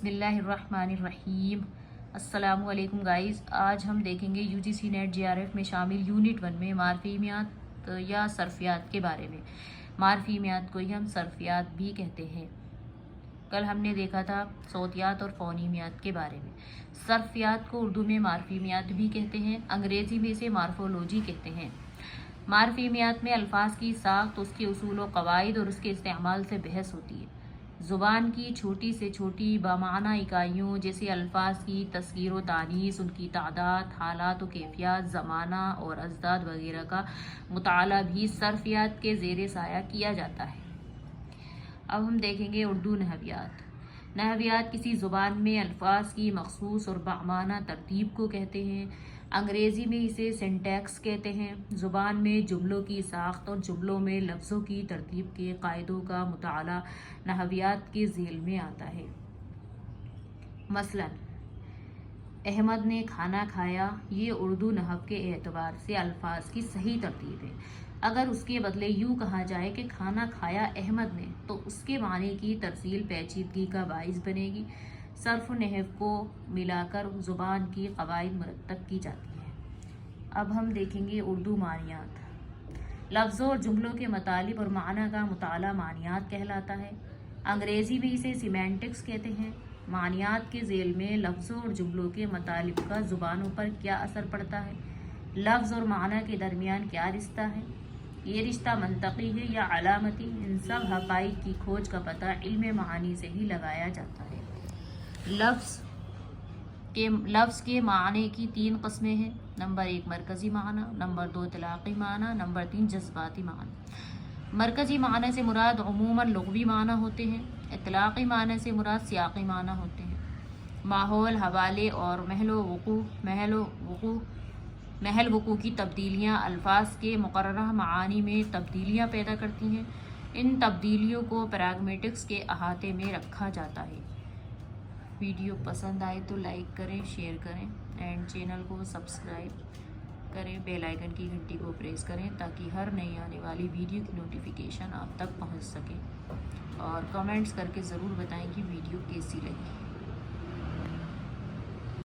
बिस्मिल्लाहिर्रहमानिर्रहीम। अस्सलामु अलैकुम गाइस। आज हम देखेंगे यूजीसी नेट जेआरएफ में शामिल यूनिट 1 में मारफीमियात या सर्फियात के बारे में। मारफीमियात को ही हम सर्फियात भी कहते हैं। कल हमने देखा था सौतियात और फ़ोनीमियात के बारे में। सर्फियात को उर्दू में मारफीमियात भी कहते हैं, अंग्रेज़ी में इसे मार्फोलॉजी कहते हैं। मारफीमियात में अल्फाज की साख्त, उसके उसूल व कवायद और उसके इस्तेमाल से बहस होती है। ज़ुबान की छोटी से छोटी बामाना इकाइयों जैसे अल्फाज की तस्गीर व तानीस, उनकी तादाद, हालात व कैफियत, ज़माना और अजदाद वगैरह का मुताला भी सर्फियात के ज़ेर साया किया जाता है। अब हम देखेंगे उर्दू नहवियात। नहवियात किसी ज़ुबान में अल्फाज की मखसूस और बामाना तरतीब को कहते हैं। अंग्रेज़ी में इसे सिंटैक्स कहते हैं। ज़ुबान में जुमलों की साख्त और जुमलों में लफ्ज़ों की तरतीब के कायदों का मुताला नहवियात के ज़ेल में आता है। मसलन अहमद ने खाना खाया, ये उर्दू नहव के एतबार से अल्फाज की सही तरतीब है। अगर उसके बदले यूँ कहा जाए कि खाना खाया अहमद ने, तो उसके माने की तरसील पेचीदगी का बाइस बनेगी। सर्फ नहव को मिलाकर ज़ुबान की कवायद मुरतब की जाती है। अब हम देखेंगे उर्दू मानियात। लफ्ज़ों और जुमलों के मतलब और माना का मुताला मानियात कहलाता है। अंग्रेज़ी में इसे सीमेंटिक्स कहते हैं। मानियात के ज़ेल में लफ्ज़ों और जुमलों के मतलब का ज़ुबानों पर क्या असर पड़ता है, लफ्ज़ और माना के दरमियान क्या रिश्ता है, ये रिश्ता मंतकी है या अलामती, इन सब हक़ाइक़ की खोज का पता इल्म मानी से ही लगाया जाता है। लफ्ज़ के माने की 3 कस्में हैं। नंबर 1 मरकज़ी माना, नंबर 2 इतलाक़ी माना, नंबर 3 जज्बाती माना। मरकज़ी माने से मुराद उमूमन लुग़वी माना होते हैं। इतलाक़ी माने से मुराद सियाक़ी माना होते हैं। माहौल, हवाले और महल वक़ू की तब्दीलियाँ अल्फाज के मुक़र्ररा मानी में तब्दीलियाँ पैदा करती हैं। इन तब्दीलियों को प्रैग्मेटिक्स के अहाते में रखा जाता है। वीडियो पसंद आए तो लाइक करें, शेयर करें एंड चैनल को सब्सक्राइब करें, बेल आइकन की घंटी को प्रेस करें ताकि हर नई आने वाली वीडियो की नोटिफिकेशन आप तक पहुंच सके। और कमेंट्स करके ज़रूर बताएं कि वीडियो कैसी लगी।